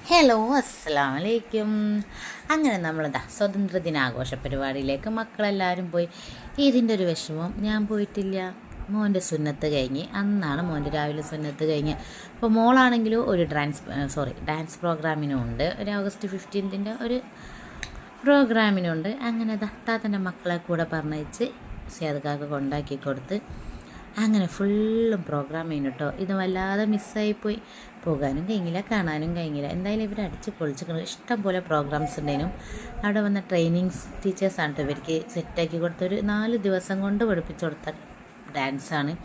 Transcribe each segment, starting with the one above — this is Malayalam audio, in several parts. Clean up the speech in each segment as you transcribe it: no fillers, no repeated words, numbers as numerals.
ഹലോ അസ്സലാമു അലൈക്കും. അങ്ങനെ നമ്മളെന്താ സ്വതന്ത്ര ദിനാഘോഷ പരിപാടിയിലേക്ക് മക്കളെല്ലാവരും പോയി. ഇതിൻ്റെ ഒരു വിഷമം ഞാൻ പോയിട്ടില്ല. മോൻ്റെ സുന്നത്ത് കഴിഞ്ഞ് അന്നാണ് മോൻ്റെ രാവിലെ സുന്നത്ത് കഴിഞ്ഞ്. അപ്പോൾ മോളാണെങ്കിലും ഒരു ഡാൻസ് പ്രോഗ്രാമിനുണ്ട്, ഒരു ഓഗസ്റ്റ് 15 ഒരു പ്രോഗ്രാമിനുണ്ട്. അങ്ങനെ താത്തൻ്റെ മക്കളെ കൂടെ പറഞ്ഞയച്ച് സേദക്കാക്ക് കൊണ്ടാക്കി കൊടുത്ത് അങ്ങനെ ഫുള്ളും പ്രോഗ്രാം ചെയ്യുന്നു കേട്ടോ. ഇത് വല്ലാതെ മിസ്സായിപ്പോയി. പോകാനും കഴിഞ്ഞില്ല, കാണാനും കഴിഞ്ഞില്ല. എന്തായാലും ഇവർ അടിച്ച് പൊളിച്ചിട്ടുണ്ട്. ഇഷ്ടം പോലെ പ്രോഗ്രാംസ് ഉണ്ടായിരുന്നു. അവിടെ വന്ന ട്രെയിനിങ് ടീച്ചേഴ്സാണ് കേട്ടോ ഇവർക്ക് സെറ്റാക്കി കൊടുത്തൊരു 4 ദിവസം കൊണ്ട് പഠിപ്പിച്ചു കൊടുത്ത ഡാൻസാണ്.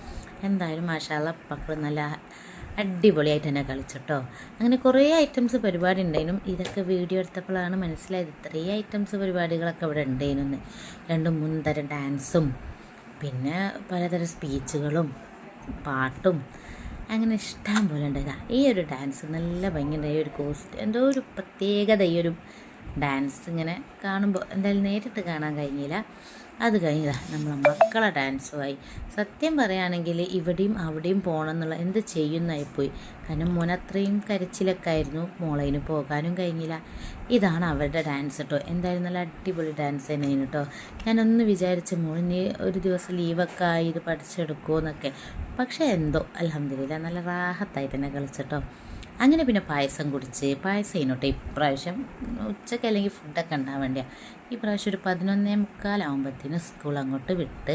എന്തായാലും മാഷാഅല്ലാഹ് മക്കൾ നല്ല അടിപൊളിയായിട്ട് തന്നെ കളിച്ചിട്ടോ. അങ്ങനെ കുറേ ഐറ്റംസ് പരിപാടി ഉണ്ടായിരുന്നു. ഇതൊക്കെ വീഡിയോ എടുത്തപ്പോഴാണ് മനസ്സിലായത് ഇത്രയും ഐറ്റംസ് പരിപാടികളൊക്കെ ഇവിടെ ഉണ്ടായിരുന്നു. 2-3 തരം ഡാൻസും പിന്നെ പലതരം സ്പീച്ചുകളും പാട്ടും അങ്ങനെ ഇഷ്ടം പോലെ ഉണ്ടായതാ. ഈ ഒരു ഡാൻസ് നല്ല ഭംഗിയുണ്ടായി. ഒരു എന്തോ ഒരു പ്രത്യേകത ഈ ഒരു ഡാൻസ് ഇങ്ങനെ കാണുമ്പോൾ എന്തായാലും നേരിട്ട് കാണാൻ കഴിഞ്ഞില്ല. അത് കഴിഞ്ഞതാ നമ്മളെ മക്കളെ ഡാൻസുമായി. സത്യം പറയുകയാണെങ്കിൽ ഇവിടെയും അവിടെയും പോകണം എന്നുള്ള എന്ത് ചെയ്യുന്നതായിപ്പോയി. കാരണം മോൻ അത്രയും കരച്ചിലൊക്കെ ആയിരുന്നു, മോളതിന് പോകാനും കഴിഞ്ഞില്ല. ഇതാണ് അവരുടെ ഡാൻസ് കേട്ടോ. എന്തായാലും നല്ല അടിപൊളി ഡാൻസ് തന്നെയാണ് കേട്ടോ. ഞാനൊന്ന് വിചാരിച്ച് മോളിന് ഒരു ദിവസം ലീവൊക്കെ ആയി ഇത് പഠിച്ചെടുക്കുമോ എന്നൊക്കെ. പക്ഷേ എന്തോ അൽഹംദുലില്ലാ നല്ല റാഹത്തായിട്ട് തന്നെ കളിച്ചിട്ടോ. അങ്ങനെ പിന്നെ പായസം കുടിച്ച് പായസം ചെയ്യുന്നുട്ടോ. ഇപ്രാവശ്യം ഉച്ചയ്ക്ക് അല്ലെങ്കിൽ ഫുഡൊക്കെ ഉണ്ടാകാൻ വേണ്ടിയാണ്. ഈ പ്രാവശ്യം ഒരു 11:45 സ്കൂൾ അങ്ങോട്ട് വിട്ട്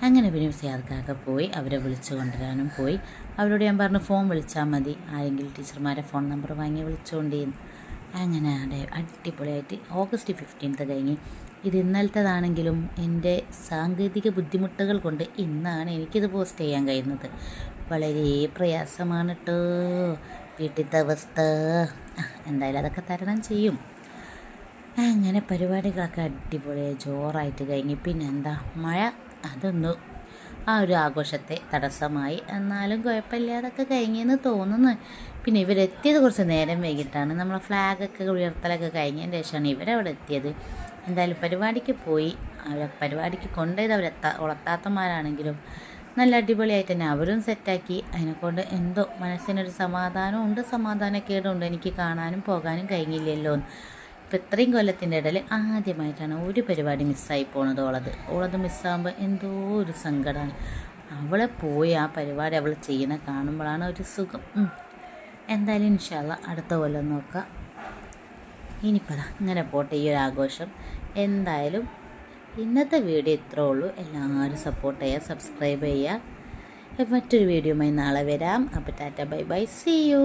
അങ്ങനെ പിന്നെ സിയാദക്കാക്ക പോയി അവരെ വിളിച്ചു കൊണ്ടുവരാനും പോയി. അവരോട് ഞാൻ പറഞ്ഞു ഫോൺ വിളിച്ചാൽ മതി, ആരെങ്കിലും ടീച്ചർമാരെ ഫോൺ നമ്പർ വാങ്ങി വിളിച്ചുകൊണ്ടേന്ന്. അങ്ങനെ അടിപൊളിയായിട്ട് ഓഗസ്റ്റ് 15 കഴിഞ്ഞ്. ഇത് ഇന്നലത്തേതാണെങ്കിലും എൻ്റെ സാങ്കേതിക ബുദ്ധിമുട്ടുകൾ കൊണ്ട് ഇന്നാണ് എനിക്കിത് പോസ്റ്റ് ചെയ്യാൻ കഴിയുന്നത്. വളരെ പ്രയാസമാണ് കേട്ടോ വീട്ടിലത്തെ അവസ്ഥ. എന്തായാലും അതൊക്കെ തരണം ചെയ്യും. അങ്ങനെ പരിപാടികളൊക്കെ അടിപൊളിയായി ജോറായിട്ട് കഴിഞ്ഞ്. പിന്നെ എന്താ മഴ അതൊന്നും ആ ഒരു ആഘോഷത്തെ തടസ്സമായി. എന്നാലും കുഴപ്പമില്ലാതൊക്കെ കഴിഞ്ഞെന്ന് തോന്നുന്നു. പിന്നെ ഇവരെത്തിയത് കുറച്ച് നേരം വൈകിട്ടാണ്. നമ്മളെ ഫ്ലാഗൊക്കെ ഉയർത്തലൊക്കെ കഴിഞ്ഞതിന് ശേഷമാണ് ഇവരവിടെ എത്തിയത്. എന്തായാലും പരിപാടിക്ക് പോയി. അവരെ പരിപാടിക്ക് കൊണ്ടുപോയത് ഉളത്താത്തമാരാണെങ്കിലും നല്ല അടിപൊളിയായിട്ട് തന്നെ അവരും സെറ്റാക്കി. അതിനെക്കൊണ്ട് എന്തോ മനസ്സിനൊരു സമാധാനമുണ്ട്, സമാധാനക്കേടുണ്ട്. എനിക്ക് കാണാനും പോകാനും കഴിഞ്ഞില്ലല്ലോ. ഇപ്പം ഇത്രയും കൊല്ലത്തിൻ്റെ ഇടയിൽ ആദ്യമായിട്ടാണ് ഒരു പരിപാടി മിസ്സായി പോണത്. ഓളത് മിസ്സാകുമ്പോൾ എന്തോ ഒരു സങ്കടമാണ്. അവളെ പോയി ആ പരിപാടി അവൾ ചെയ്യണ കാണുമ്പോഴാണ് ഒരു സുഖം. എന്തായാലും ഇൻഷാ അല്ലാഹ് അടുത്ത കൊല്ലം നോക്കാം. ഇനിയിപ്പോൾ ഇങ്ങനെ പോട്ടെ ഈ ഒരു ആഘോഷം. എന്തായാലും ഇന്നത്തെ വീഡിയോ ഇത്രേ ഉള്ളൂ. എല്ലാവരും സപ്പോർട്ട് ചെയ്യുക, സബ്സ്ക്രൈബ് ചെയ്യുക. മറ്റൊരു വീഡിയോയുമായി നാളെ വരാം. അപ്പോൾ ടാറ്റ ബൈ ബൈ, സീ യു.